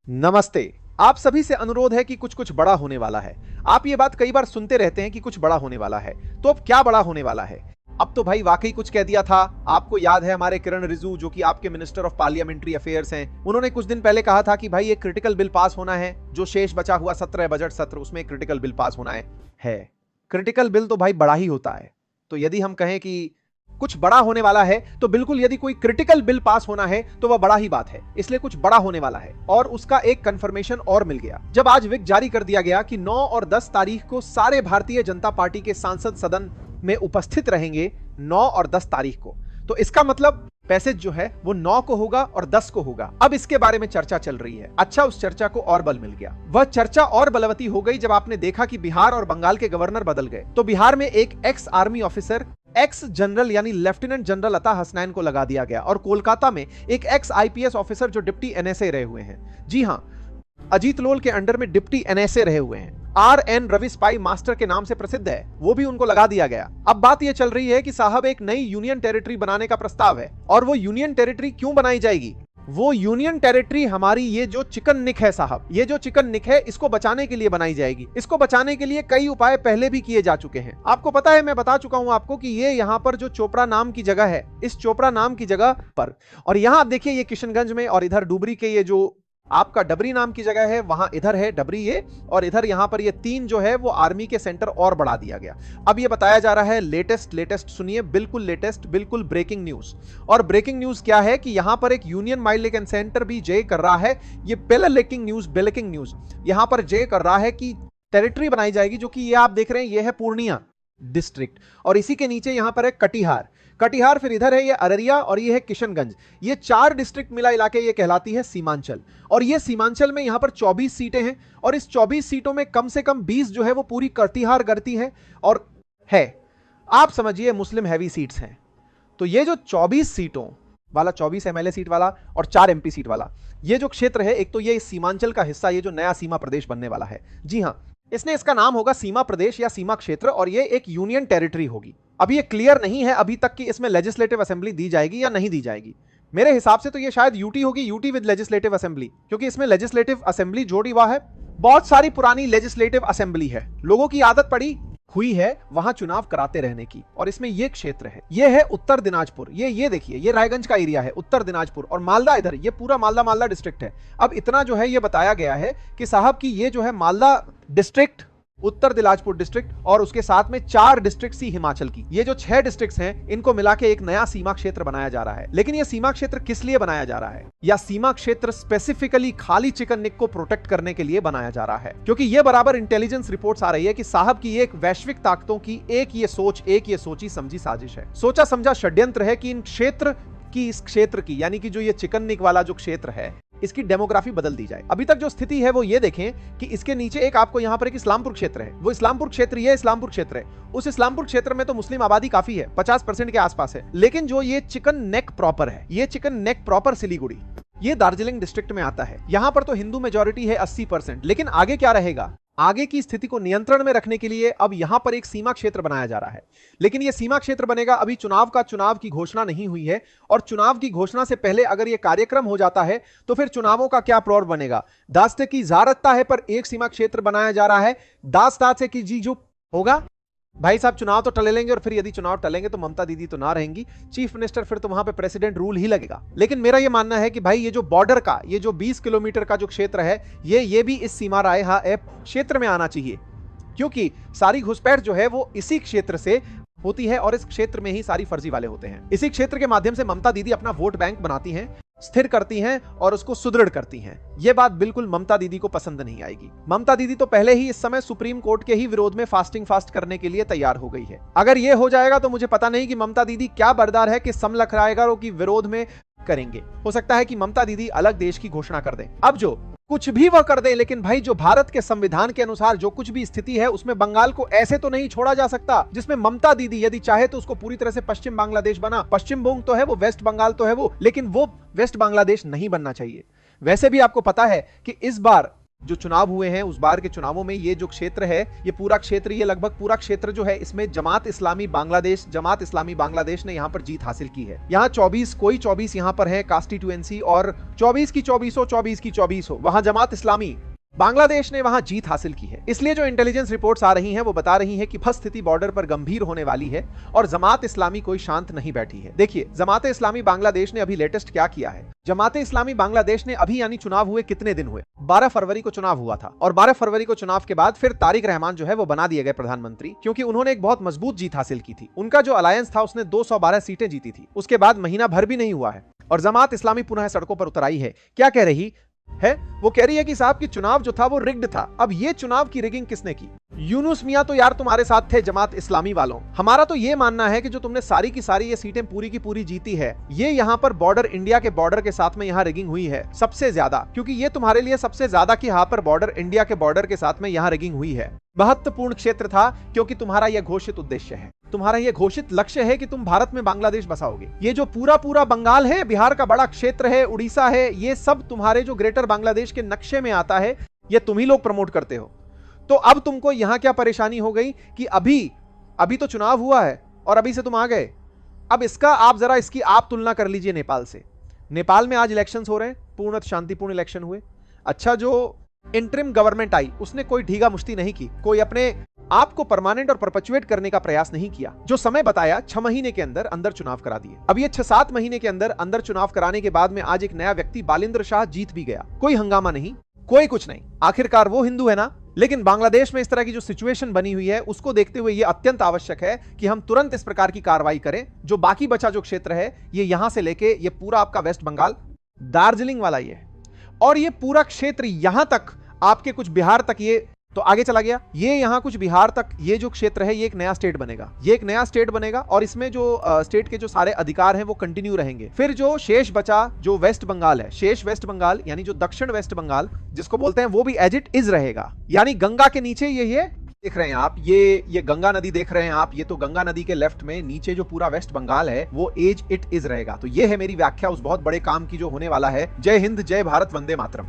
नमस्ते। आप सभी से अनुरोध है कि कुछ कुछ बड़ा होने वाला है। आप ये बात कई बार सुनते रहते हैं कि कुछ बड़ा होने वाला है। तो अब क्या बड़ा होने वाला है? अब तो भाई वाकई कुछ कह दिया था। आपको याद है हमारे किरण रिजिजू जो कि आपके मिनिस्टर ऑफ पार्लियामेंट्री अफेयर्स हैं, उन्होंने कुछ दिन पहले कहा था कि भाई एक क्रिटिकल बिल पास होना है। जो शेष बचा हुआ सत्र है, बजट सत्र, उसमें एक क्रिटिकल बिल पास होना है। क्रिटिकल बिल तो भाई बड़ा ही होता है। तो यदि हम कहें कि कुछ बड़ा होने वाला है तो बिल्कुल यदि कोई क्रिटिकल बिल पास होना है तो वह बड़ा ही बात है। इसलिए कुछ बड़ा होने वाला है और उसका एक कंफर्मेशन और मिल गया जब आज विक जारी कर दिया गया कि 9 और 10 तारीख को सारे भारतीय जनता पार्टी के सांसद सदन में उपस्थित रहेंगे। 9 और 10 तारीख को, तो इसका मतलब पैसेज जो है वो 9 को होगा और 10 को होगा। अब इसके बारे में चर्चा चल रही है। अच्छा, उस चर्चा को और बल मिल गया। वह चर्चा और बलवती हो गई जब आपने देखा कि बिहार और बंगाल के गवर्नर बदल गए। तो बिहार में एक ex army officer, x general यानी लेफ्टिनेंट जनरल अता हसनैन को लगा दिया गया और कोलकाता में एक एक्स आईपीएस ऑफिसर जो डिप्टी एनएसए रहे हुए हैं, जी हां, अजीत लोल के अंडर में डिप्टी एनएसए रहे हुए हैं, आर.एन. रवि स्पाई मास्टर के नाम से प्रसिद्ध है, वो भी उनको लगा दिया गया। अब बात यह चल रही है कि साहब एक नई यूनियन टेरिटरी बनाने का प्रस्ताव है। और वो यूनियन टेरिटरी क्यों बनाई जाएगी? वो यूनियन टेरिटरी हमारी ये जो चिकन निक है साहब, ये जो चिकन निक है, इसको बचाने के लिए बनाई जाएगी। इसको बचाने के लिए कई उपाय पहले भी किए जा चुके हैं। आपको पता है, मैं बता चुका हूं आपको कि ये यहाँ पर जो चोपड़ा नाम की जगह है, इस चोपड़ा नाम की जगह पर, और यहां आप देखिए ये किशनगंज में, और इधर डुबरी के ये जो आपका डबरी नाम की जगह है, वहां इधर है डबरी ये, और इधर यहां पर ये 3 जो है वो आर्मी के सेंटर और बढ़ा दिया गया। अब ये बताया जा रहा है लेटेस्ट सुनिए, बिल्कुल लेटेस्ट, बिल्कुल ब्रेकिंग न्यूज। और ब्रेकिंग न्यूज क्या है कि यहां पर एक यूनियन माइलेगन सेंटर भी जे कर रहा है। ये ब्रेकिंग न्यूज यहां पर जे कर रहा है कि टेरिटरी बनाई जाएगी, जो कि ये आप देख रहे हैं, ये है पूर्णिया डिस्ट्रिक्ट, और इसी के नीचे यहां पर है कटिहार, फिर इधर है ये अररिया, और ये है किशनगंज। ये 4 डिस्ट्रिक्ट मिला इलाके ये कहलाती है सीमांचल। और ये सीमांचल में यहां पर 24 सीटें हैं, और इस 24 सीटों में कम से कम 20 जो है वो पूरी कटिहार गढ़ती हैं, और है, आप समझिए, मुस्लिम हैवी सीट्स हैं। तो ये जो 24 सीटों वाला, 24 एमएलए सीट वाला और 4 एमपी सीट वाला ये जो क्षेत्र है, एक तो ये सीमांचल का हिस्सा, ये जो नया सीमा प्रदेश बनने वाला है, जी हां, इसका नाम होगा सीमा प्रदेश या सीमा क्षेत्र, और ये एक यूनियन टेरिटरी होगी। अभी ये क्लियर नहीं है अभी तक कि इसमें लेजिस्लेटिव असेंबली दी जाएगी या नहीं दी जाएगी। मेरे हिसाब से तो ये शायद यूटी होगी, यूटी विद लेजिस्लेटिव असेंबली, क्योंकि इसमें लेजिस्लेटिव असेंबली जोड़ी हुआ है। बहुत सारी पुरानी लेजिस्लेटिव असेंबली है, लोगों की आदत पड़ी हुई है वहां चुनाव कराते रहने की। और इसमें ये क्षेत्र है, ये है उत्तर दिनाजपुर, ये देखिए, ये रायगंज का एरिया है, उत्तर दिनाजपुर, और मालदा इधर, ये पूरा मालदा डिस्ट्रिक्ट है। अब इतना जो है ये बताया गया है कि साहब की ये जो है मालदा डिस्ट्रिक्ट, उत्तर दिनाजपुर डिस्ट्रिक्ट, और उसके साथ में 4 डिस्ट्रिक्ट सी हिमाचल की, ये जो 6 डिस्ट्रिक्ट्स हैं, इनको मिला के एक नया सीमा क्षेत्र बनाया जा रहा है। लेकिन ये सीमा क्षेत्र किस लिए बनाया जा रहा है? या सीमा क्षेत्र स्पेसिफिकली खाली चिकन निक को प्रोटेक्ट करने के लिए बनाया जा रहा है? क्योंकि ये बराबर इंटेलिजेंस रिपोर्ट्स आ रही है कि साहब की एक वैश्विक ताकतों की एक ये सोची समझी साजिश है, सोचा समझा षड्यंत्र है कि इस क्षेत्र की यानी कि जो ये चिकन निक वाला जो क्षेत्र है, इसकी डेमोग्राफी बदल दी जाए। अभी तक जो स्थिति है वो ये देखें कि इसके नीचे एक आपको यहां पर एक इस्लामपुर क्षेत्र है, वो इस्लामपुर क्षेत्र, ये इस्लामपुर क्षेत्र है। उस इस्लामपुर क्षेत्र में तो मुस्लिम आबादी काफी है, 50% के आसपास है। लेकिन जो ये चिकन नेक प्रॉपर है, ये चिकन नेक प्रॉपर सिलीगुड़ी, ये दार्जिलिंग डिस्ट्रिक्ट में आता है। यहां पर तो हिंदू मेजॉरिटी है 80%। लेकिन आगे क्या रहेगा? आगे की स्थिति को नियंत्रण में रखने के लिए अब यहां पर एक सीमा क्षेत्र बनाया जा रहा है। लेकिन यह सीमा क्षेत्र बनेगा, अभी चुनाव की घोषणा नहीं हुई है, और चुनाव की घोषणा से पहले अगर यह कार्यक्रम हो जाता है तो फिर चुनावों का क्या प्रौढ़ बनेगा? दास्ते की जारतता है पर एक सीमा क्षेत्र बनाया जा रहा है, दास्ता से कि जी जो होगा भाई साहब, चुनाव तो टले लेंगे, और फिर यदि चुनाव टलेंगे तो ममता दीदी तो ना रहेंगी चीफ मिनिस्टर, फिर तो वहां पे प्रेसिडेंट रूल ही लगेगा। लेकिन मेरा ये मानना है कि भाई ये जो बॉर्डर का, ये जो 20 किलोमीटर का जो क्षेत्र है, ये भी इस सीमा राय क्षेत्र में आना चाहिए, क्योंकि सारी घुसपैठ जो है वो इसी क्षेत्र से होती है, और इस क्षेत्र में ही सारी फर्जी वाले होते हैं। इसी क्षेत्र के माध्यम से ममता दीदी अपना वोट बैंक बनाती हैं, स्थिर करती हैं और उसको सुदृढ़ करती हैं। यह बात बिल्कुल ममता दीदी को पसंद नहीं आएगी। ममता दीदी तो पहले ही इस समय सुप्रीम कोर्ट के ही विरोध में फास्ट करने के लिए तैयार हो गई है। अगर यह हो जाएगा तो मुझे पता नहीं कि ममता दीदी क्या बरदार है कि समलखराएगारों की विरोध में करेंगे। हो सकता है कि ममता दीदी अलग देश की घोषणा कर दें। अब जो कुछ भी वह कर दे, लेकिन भाई जो भारत के संविधान के अनुसार जो कुछ भी स्थिति है, उसमें बंगाल को ऐसे तो नहीं छोड़ा जा सकता जिसमें ममता दीदी यदि चाहे तो उसको पूरी तरह से पश्चिम बांग्लादेश बना। पश्चिम बंग तो है वो, वेस्ट बंगाल तो है वो, लेकिन वो वेस्ट बांग्लादेश नहीं बनना चाहिए। वैसे भी आपको पता है कि इस बार जो चुनाव हुए हैं उस बार के चुनावों में ये जो क्षेत्र है, ये पूरा क्षेत्र, ये लगभग पूरा क्षेत्र जो है, इसमें जमात इस्लामी बांग्लादेश ने यहाँ पर जीत हासिल की है। यहाँ 24 यहाँ पर है कॉन्स्टिट्यूएंसी, और 24 की 24 हो वहां जमात इस्लामी बांग्लादेश ने वहां जीत हासिल की है। इसलिए जो इंटेलिजेंस रिपोर्ट्स आ रही हैं वो बता रही हैं कि स्थिति बॉर्डर पर गंभीर होने वाली है और जमात इस्लामी कोई शांत नहीं बैठी है। देखिए, जमात इस्लामी बांग्लादेश ने अभी लेटेस्ट क्या किया है। जमात इस्लामी बांग्लादेश ने अभी, यानी चुनाव हुए कितने दिन हुए, 12 फरवरी को चुनाव हुआ था, और 12 फरवरी को चुनाव के बाद फिर तारिक रहमान जो है वो बना दिए गए प्रधानमंत्री, क्योंकि उन्होंने एक बहुत मजबूत जीत हासिल की थी। उनका जो अलायंस था उसने 212 सीटें जीती थी। उसके बाद महीना भर भी नहीं हुआ है और जमात इस्लामी पुनः सड़कों पर उतर आई है। क्या कह रही है? वो कह रही है कि साहब की चुनाव जो था वो रिग्ड था। अब ये चुनाव की रिगिंग किसने की? यूनुस मियां तो यार तुम्हारे साथ थे जमात इस्लामी वालों। हमारा तो ये मानना है कि जो तुमने सारी की सारी ये सीटें पूरी की पूरी जीती है, ये यहाँ पर बॉर्डर, इंडिया के बॉर्डर के साथ में यहाँ रिगिंग हुई है सबसे ज्यादा, क्योंकि ये तुम्हारे लिए सबसे ज्यादा कि यहाँ पर बॉर्डर, इंडिया के बॉर्डर के साथ में यहाँ रिगिंग हुई है। महत्वपूर्ण क्षेत्र था क्योंकि तुम्हारा यह घोषित उद्देश्य है, तुम्हारा यह घोषित लक्ष्य है कि तुम भारत में बांग्लादेश बसाओगे। ये जो पूरा पूरा बंगाल है, बिहार का बड़ा क्षेत्र है, उड़ीसा है, ये सब तुम्हारे जो ग्रेटर बांग्लादेश के नक्शे में आता है, ये तुम ही लोग प्रमोट करते हो। तो अब तुमको यहां क्या परेशानी हो गई कि अभी तो चुनाव हुआ है और अभी से तुम आ गए। अब इसकी आप तुलना कर लीजिए नेपाल से। नेपाल में आज इलेक्शंस हो रहे हैं, पूर्ण शांतिपूर्ण इलेक्शन हुए। अच्छा, जो इंटरिम गवर्नमेंट आई उसने कोई ढीगा मुश्ती नहीं की, कोई अपने आप को परमानेंट और परपेचुएट करने का प्रयास नहीं किया। जो समय बताया 6 महीने के अंदर चुनाव करा दिए। अब ये 6-7 महीने के अंदर चुनाव कराने के बाद में आज एक नया व्यक्ति बालिंद्र शाह जीत भी गया। कोई हंगामा नहीं, कोई कुछ नहीं। आखिरकार वो हिंदू है ना। लेकिन बांग्लादेश में इस तरह की जो सिचुएशन बनी हुई है उसको देखते हुए ये अत्यंत आवश्यक है कि हम तुरंत इस प्रकार की कार्रवाई करें। जो बाकी बचा जो क्षेत्र है, ये यहां से लेके ये पूरा आपका वेस्ट बंगाल, दार्जिलिंग वाला ये है, और ये पूरा क्षेत्र यहां तक आपके कुछ बिहार तक, ये तो आगे चला गया, ये यहां कुछ बिहार तक, ये जो क्षेत्र है ये एक नया स्टेट बनेगा। ये एक नया स्टेट बनेगा और इसमें जो स्टेट के जो सारे अधिकार हैं वो कंटिन्यू रहेंगे। फिर जो शेष बचा, जो वेस्ट बंगाल है, शेष वेस्ट बंगाल यानी जो दक्षिण वेस्ट बंगाल जिसको बोलते हैं, वो भी एज इट इज रहेगा। यानी गंगा के नीचे ये देख रहे हैं आप, ये गंगा नदी देख रहे हैं आप, ये तो गंगा नदी के लेफ्ट में नीचे जो पूरा वेस्ट बंगाल है वो एज इट इज रहेगा। तो ये है मेरी व्याख्या उस बहुत बड़े काम की जो होने वाला है। जय हिंद, जय भारत, वंदे मातरम।